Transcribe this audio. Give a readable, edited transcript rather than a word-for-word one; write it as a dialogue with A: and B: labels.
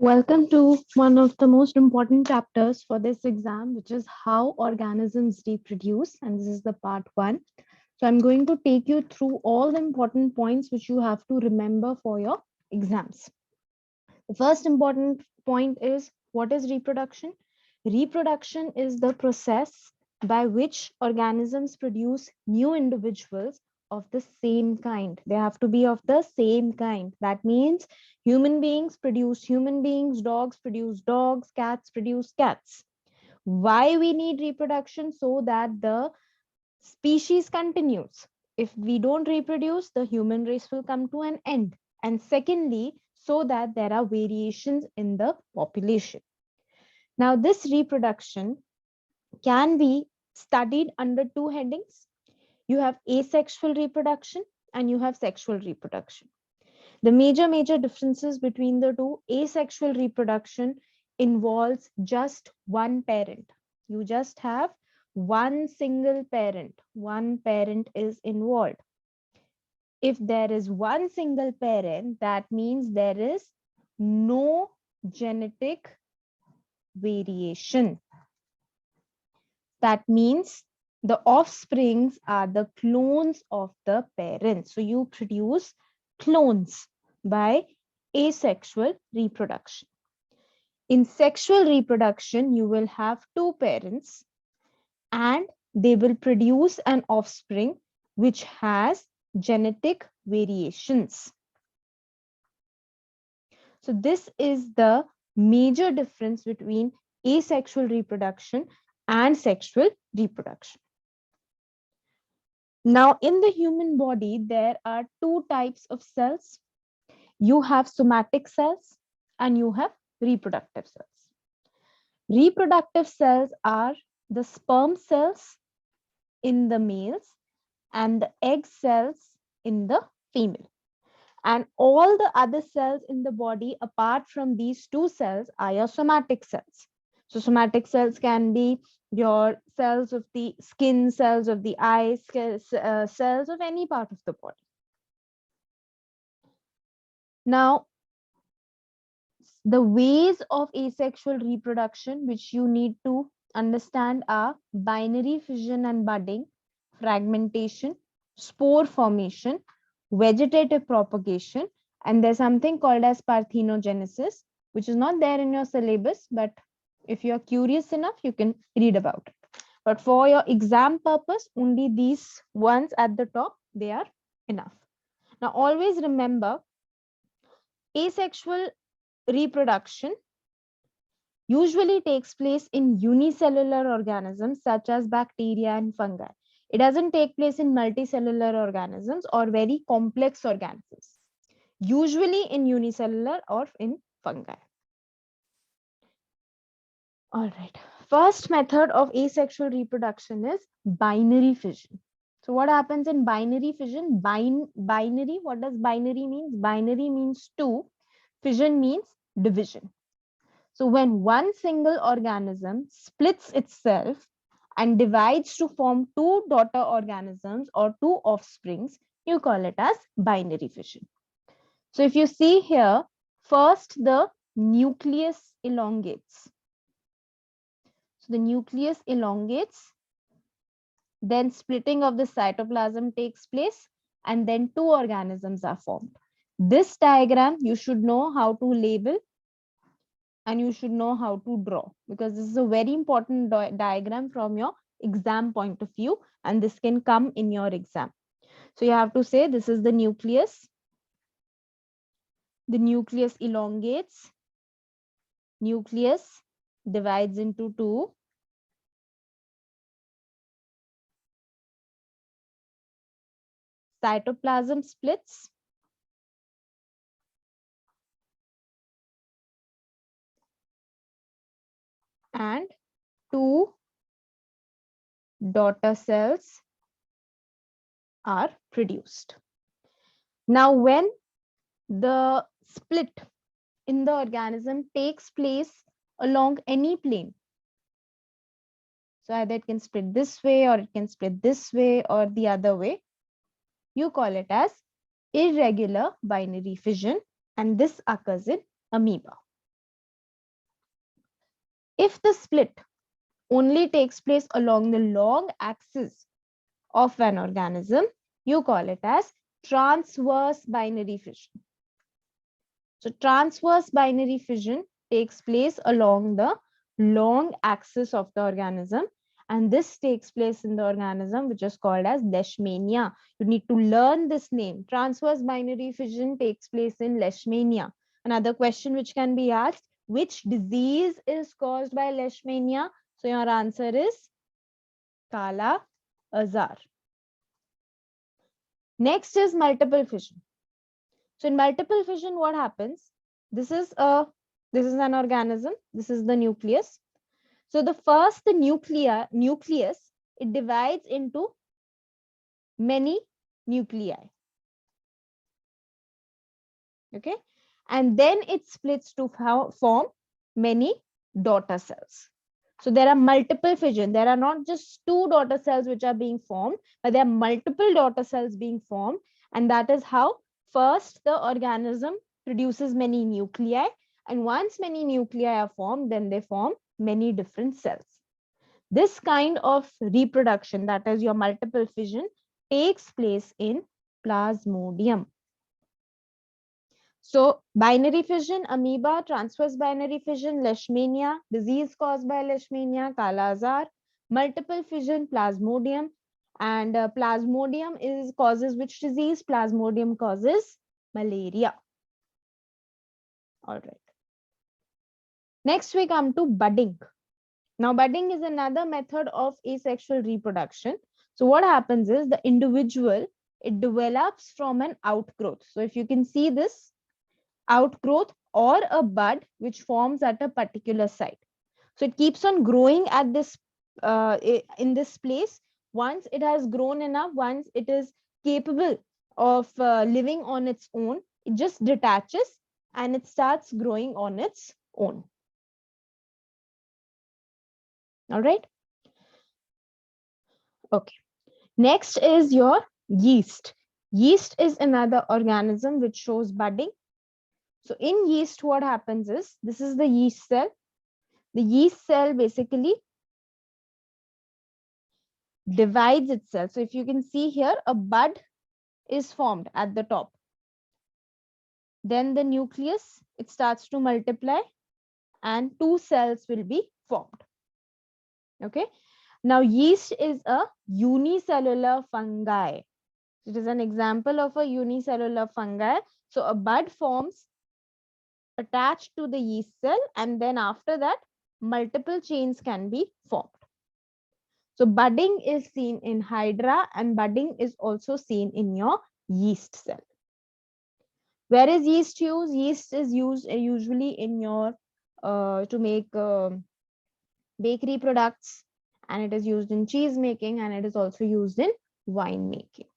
A: Welcome to one of the most important chapters for this exam, which is how organisms reproduce. And this is the part one. So, I'm going to take you through all the important points which you have to remember for your exams. The first important point is, what is reproduction? Reproduction is the process by which organisms produce new individuals of the same kind. They have to be of the same kind. That means human beings produce human beings, dogs produce dogs, cats produce cats. Why we need reproduction? So that the species continues. If we don't reproduce, the human race will come to an end. And secondly, so that there are variations in the population. Now, this reproduction can be studied under two headings. You have asexual reproduction and you have sexual reproduction. The major differences between the two: asexual reproduction involves just one parent. You just have one single parent. One parent is involved. If there is one single parent, that means there is no genetic variation. That means the offsprings are the clones of the parents. So you produce clones by asexual reproduction. In sexual reproduction, you will have two parents and they will produce an offspring which has genetic variations. So this is the major difference between asexual reproduction and sexual reproduction. Now, in the human body, there are two types of cells. You have somatic cells and you have reproductive cells. Reproductive cells are the sperm cells in the males and the egg cells in the female. And all the other cells in the body, apart from these two cells, are your somatic cells. So somatic cells can be your cells of the skin, cells of the eyes, cells of any part of the body. Now, the ways of asexual reproduction which you need to understand are binary fission and budding, fragmentation, spore formation, vegetative propagation, and there's something called as parthenogenesis, which is not there in your syllabus, but if you're curious enough, you can read about it. But for your exam purpose, only these ones at the top, they are enough. Now, always remember, asexual reproduction usually takes place in unicellular organisms such as bacteria and fungi. It doesn't take place in multicellular organisms or very complex organisms, usually in unicellular or in fungi. All right. First method of asexual reproduction is binary fission. So what happens in binary fission? Binary, what does binary mean? Binary means two. Fission means division. So when one single organism splits itself and divides to form two daughter organisms or two offsprings, you call it as binary fission. So if you see here, first the nucleus elongates. So the nucleus elongates, then splitting of the cytoplasm takes place, and then two organisms are formed. This diagram you should know how to label and you should know how to draw, because this is a very important diagram from your exam point of view, and this can come in your exam. So you have to say this is the nucleus. The nucleus elongates, nucleus divides into two, cytoplasm splits, and two daughter cells are produced. Now, when the split in the organism takes place along any plane, so either it can split this way or it can split this way or the other way, you call it as irregular binary fission, and this occurs in amoeba. If the split only takes place along the long axis of an organism, you call it as transverse binary fission. So transverse binary fission takes place along the long axis of the organism, and this takes place in the organism which is called as leishmania. You need to learn this name. Transverse binary fission takes place in leishmania. Another question which can be asked, which disease is caused by leishmania? So your answer is Kala Azar. Next is multiple fission. So in multiple fission, what happens? This is an organism. This is the nucleus. So the nucleus, it divides into many nuclei. Okay, and then it splits to form many daughter cells. So there are multiple fission. There are not just two daughter cells which are being formed, but there are multiple daughter cells being formed, and that is how first the organism produces many nuclei, and once many nuclei are formed, then they form many different cells. This kind of reproduction, that is your multiple fission, takes place in plasmodium. So binary fission, amoeba, transverse binary fission, leishmania, disease caused by leishmania, Kala Azar, multiple fission, plasmodium, and plasmodium causes which disease? Plasmodium causes malaria. All right. Next we come to budding. Now budding is another method of asexual reproduction. So what happens is the individual, it develops from an outgrowth. So if you can see this, outgrowth or a bud which forms at a particular site. So it keeps on growing at this in this place. Once it has grown enough, once it is capable of living on its own, it just detaches and it starts growing on its own. All right. Okay. Next is your yeast. Yeast is another organism which shows budding. So in yeast, what happens is, this is the yeast cell. The yeast cell basically divides itself. So if you can see here, a bud is formed at the top. Then the nucleus, it starts to multiply and two cells will be formed. Okay. Now yeast is a unicellular fungi. It is an example of a unicellular fungi. So a bud forms attached to the yeast cell, and then after that, multiple chains can be formed. So budding is seen in hydra, and budding is also seen in your yeast cell. Where is yeast used? Yeast is used usually in your to make bakery products, and it is used in cheese making, and it is also used in wine making.